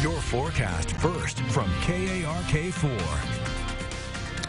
Your forecast first from KARK4.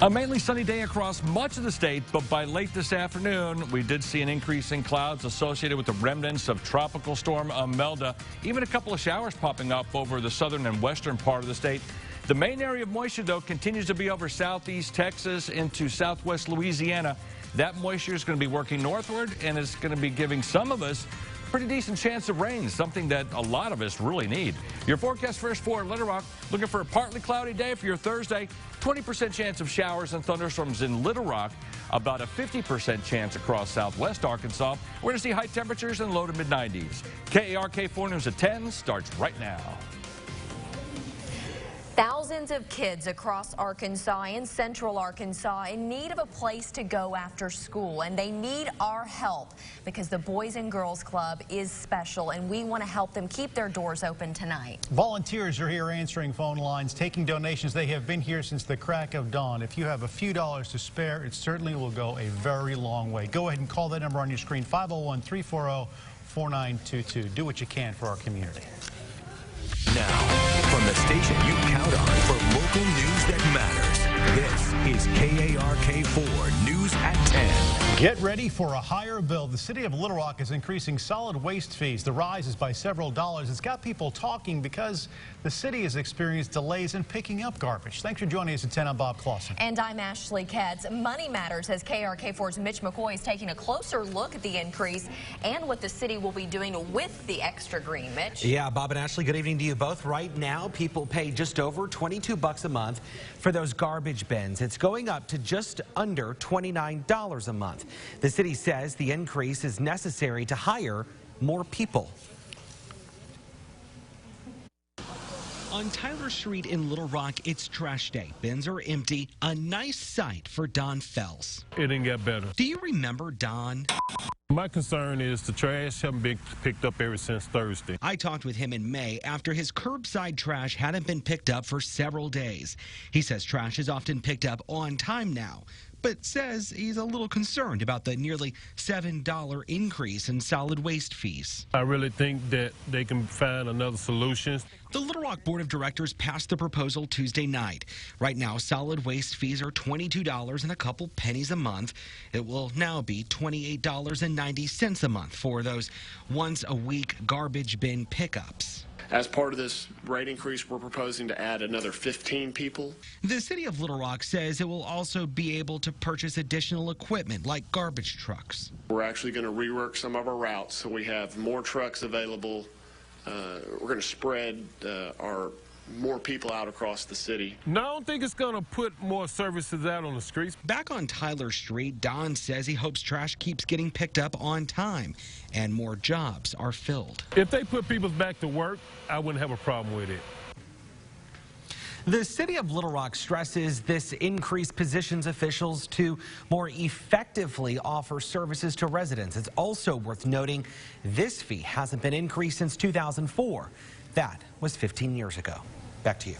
A mainly sunny day across much of the state, but by late this afternoon, we did see an increase in clouds associated with the remnants of Tropical Storm Imelda. Even a couple of showers popping up over the southern and western part of the state. The main area of moisture, though, continues to be over southeast Texas into southwest Louisiana. That moisture is going to be working northward, and it's going to be giving some of us a pretty decent chance of rain, something that a lot of us really need. Your forecast first for Little Rock, looking for a partly cloudy day for your Thursday. 20% chance of showers and thunderstorms in Little Rock, about a 50% chance across southwest Arkansas. We're going to see high temperatures in low to mid-90s. KARK4 News at 10 starts right now. Thousands of kids across Arkansas and central Arkansas in need of a place to go after school, and they need our help because the Boys and Girls Club is special, and we want to help them keep their doors open tonight. Volunteers are here answering phone lines, taking donations. They have been here since the crack of dawn. If you have a few dollars to spare, it certainly will go a very long way. Go ahead and call that number on your screen, 501-340-4922. Do what you can for our community. Now, from the station you count on for local news that matters, this is KARK4 News at 10. Get ready for a higher bill. The city of Little Rock is increasing solid waste fees. The rise is by several dollars. It's got people talking because the city has experienced delays in picking up garbage. Thanks for joining us at 10. I'm Bob Clausen. And I'm Ashley Katz. Money matters as KARK4's Mitch McCoy is taking a closer look at the increase and what the city will be doing with the extra green. Mitch? Yeah, Bob and Ashley, good evening to you both. Right now, people pay just over $22 a month for those garbage bins. It's going up to just under $29 a month. The city says the increase is necessary to hire more people. On Tyler Street in Little Rock, it's trash day. Bins are empty. A nice sight for Don Fells. It didn't get better. Do you remember Don? My concern is the trash haven't been picked up ever since Thursday. I talked with him in May after his curbside trash hadn't been picked up for several days. He says trash is often picked up on time now, but says he's a little concerned about the nearly $7 increase in solid waste fees. I really think that they can find another solution. The Little Rock Board of Directors passed the proposal Tuesday night. Right now, solid waste fees are $22 and a couple pennies a month. It will now be $28.90 a month for those once-a-week garbage bin pickups. As part of this rate increase, we're proposing to add another 15 people. The city of Little Rock says it will also be able to purchase additional equipment like garbage trucks. We're actually going to rework some of our routes so we have more trucks available. We're going to spread more people out across the city. No, I don't think it's going to put more services out on the streets. Back on Tyler Street, Don says he hopes trash keeps getting picked up on time and more jobs are filled. If they put people back to work, I wouldn't have a problem with it. The city of Little Rock stresses this increase positions officials to more effectively offer services to residents. It's also worth noting this fee hasn't been increased since 2004. That was 15 years ago. Back to you.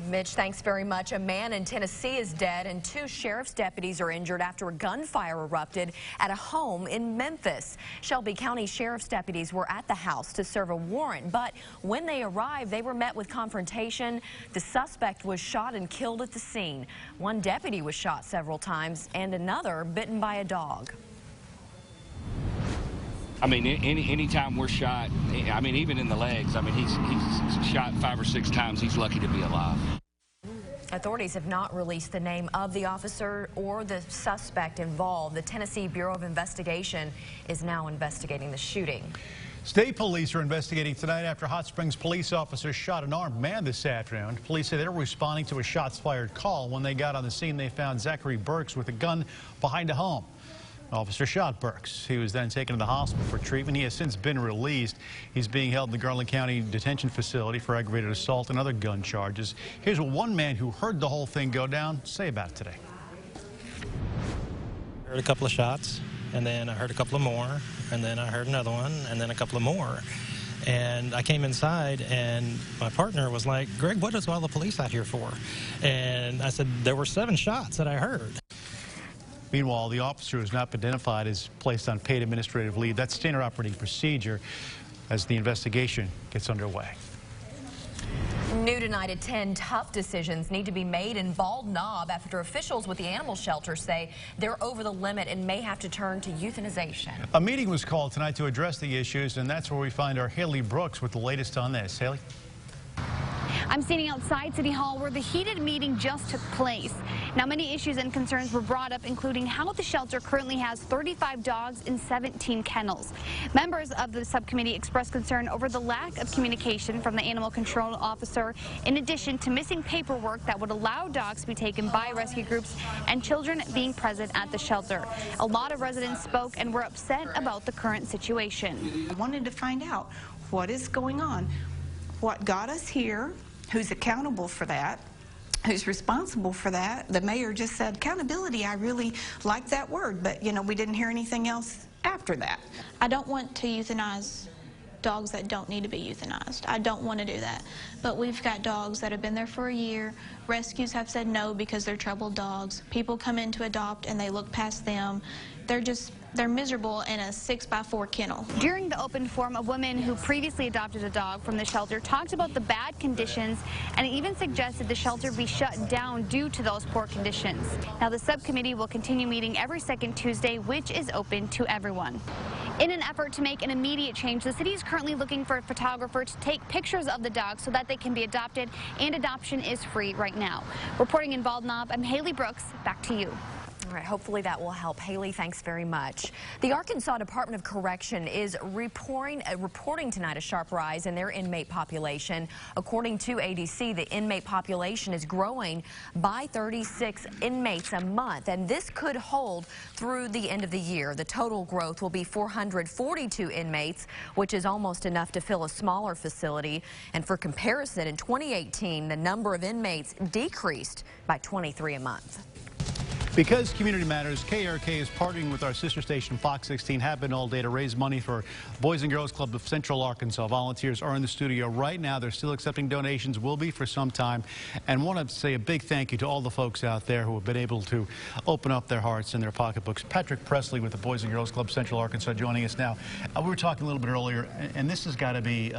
Mitch, thanks very much. A man in Tennessee is dead and 2 sheriff's deputies are injured after a gunfire erupted at a home in Memphis. Shelby County sheriff's deputies were at the house to serve a warrant, but when they arrived, they were met with confrontation. The suspect was shot and killed at the scene. One deputy was shot several times and another bitten by a dog. I mean, anytime we're shot, I mean, even in the legs, I mean, he's shot 5 or 6 times. He's lucky to be alive. Authorities have not released the name of the officer or the suspect involved. The Tennessee Bureau of Investigation is now investigating the shooting. State police are investigating tonight after Hot Springs police officers shot an armed man this afternoon. Police say they were responding to a shots-fired call. When they got on the scene, they found Zachary Burks with a gun behind a home. An officer shot Burks. He was then taken to the hospital for treatment. He has since been released. He's being held in the Garland County Detention Facility for aggravated assault and other gun charges. Here's what one man who heard the whole thing go down say about it today. I heard a couple of shots, and then I heard a couple of more, and then I heard another one, and then a couple of more. And I came inside, and my partner was like, "Greg, what is all the police out here for?" And I said, "There were 7 shots that I heard." Meanwhile, the officer who has not been identified is placed on paid administrative leave. That's standard operating procedure as the investigation gets underway. New tonight at 10, tough decisions need to be made in Bald Knob after officials with the animal shelter say they're over the limit and may have to turn to euthanization. A meeting was called tonight to address the issues, and that's where we find our Haley Brooks with the latest on this. Haley? I'm standing outside City Hall where the heated meeting just took place. Now, many issues and concerns were brought up, including how the shelter currently has 35 dogs in 17 kennels. Members of the subcommittee expressed concern over the lack of communication from the animal control officer, in addition to missing paperwork that would allow dogs to be taken by rescue groups and children being present at the shelter. A lot of residents spoke and were upset about the current situation. I wanted to find out what is going on, what got us here, who's accountable for that, who's responsible for that. The mayor just said accountability. I really like that word, but, you know, we didn't hear anything else after that. I don't want to euthanize dogs that don't need to be euthanized. I don't want to do that. But we've got dogs that have been there for a year. Rescues have said no because they're troubled dogs. People come in to adopt and they look past them. They're miserable in a 6x4 kennel. During the open forum, a woman who previously adopted a dog from the shelter talked about the bad conditions and even suggested the shelter be shut down due to those poor conditions. Now, the subcommittee will continue meeting every second Tuesday, which is open to everyone. In an effort to make an immediate change, the city is currently looking for a photographer to take pictures of the dogs so that they can be adopted, and adoption is free right now. Reporting in Bald Knob, I'm Haley Brooks. Back to you. All right, hopefully that will help. Haley, thanks very much. The Arkansas Department of Correction is reporting tonight a sharp rise in their inmate population. According to ADC, the inmate population is growing by 36 inmates a month, and this could hold through the end of the year. The total growth will be 442 inmates, which is almost enough to fill a smaller facility. And for comparison, in 2018, the number of inmates decreased by 23 a month. Because community matters, KARK is partnering with our sister station Fox 16 have been all day to raise money for Boys and Girls Club of Central Arkansas. Volunteers are in the studio right now. They're still accepting donations, will be for some time. And want to say a big thank you to all the folks out there who have been able to open up their hearts and their pocketbooks. Patrick Presley with the Boys and Girls Club Central Arkansas joining us now. We were talking a little bit earlier, and this has got to be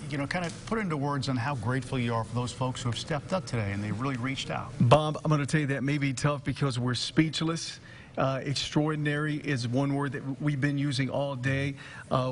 you know, kind of put into words on how grateful you are for those folks who have stepped up today and they really reached out. Bob, I'm going to tell you that may be tough because we're speechless. Extraordinary is one word that we've been using all day.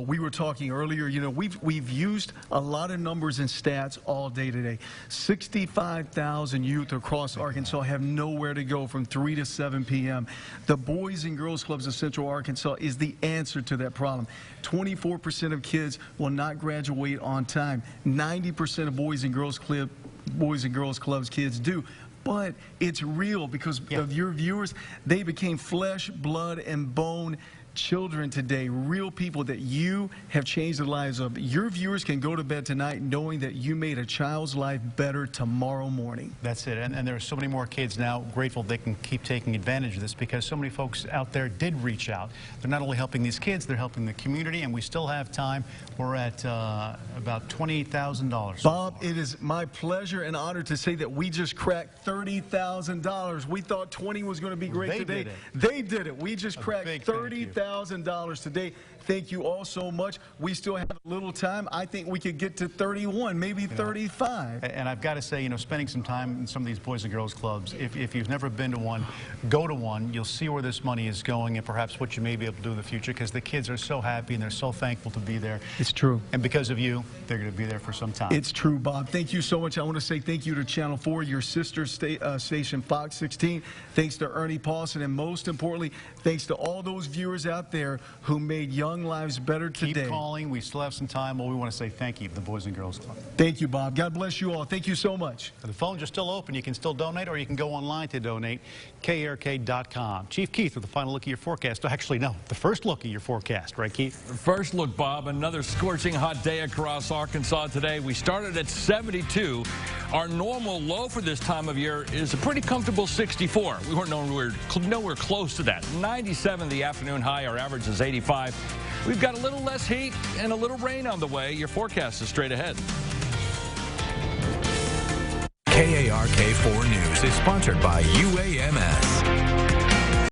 We were talking earlier, you know, we've used a lot of numbers and stats all day today. 65,000 youth across Arkansas have nowhere to go from 3 to 7 p.m. The Boys and Girls Clubs of Central Arkansas is the answer to that problem. 24% of kids will not graduate on time. 90% of Boys and Girls Clubs kids do. But it's real because of your viewers. They became flesh, blood, and bone children today, real people that you have changed the lives of. Your viewers can go to bed tonight knowing that you made a child's life better tomorrow morning. That's it. And there are so many more kids now grateful they can keep taking advantage of this because so many folks out there did reach out. They're not only helping these kids, they're helping the community, and we still have time. We're at about $28,000. Bob, it is my pleasure and honor to say that we just cracked $30,000. We thought 20 was going to be great today. They did it. We just cracked $30,000 today. Thank you all so much. We still have a little time. I think we could get to 31, maybe 35. And I've got to say, you know, spending some time in some of these Boys and Girls Clubs, if you've never been to one, go to one. You'll see where this money is going and perhaps what you may be able to do in the future because the kids are so happy and they're so thankful to be there. It's true. And because of you, they're going to be there for some time. It's true, Bob. Thank you so much. I want to say thank you to Channel 4, your sister station, Fox 16. Thanks to Ernie Paulson, and most importantly, thanks to all those viewers out there who made young lives better today. Keep calling. We still have some time. Well, we want to say thank you to the Boys and Girls Club. Thank you, Bob. God bless you all. Thank you so much. The phones are still open. You can still donate, or you can go online to donate, KARK.com. Chief Keith with the final look at your forecast. Actually, no, the first look at your forecast, right, Keith? First look, Bob, another scorching hot day across Arkansas today. We started at 72. Our normal low for this time of year is a pretty comfortable 64. We weren't nowhere close to that. 97 the afternoon high. Our average is 85. We've got a little less heat and a little rain on the way. Your forecast is straight ahead. KARK4 News is sponsored by UAMS.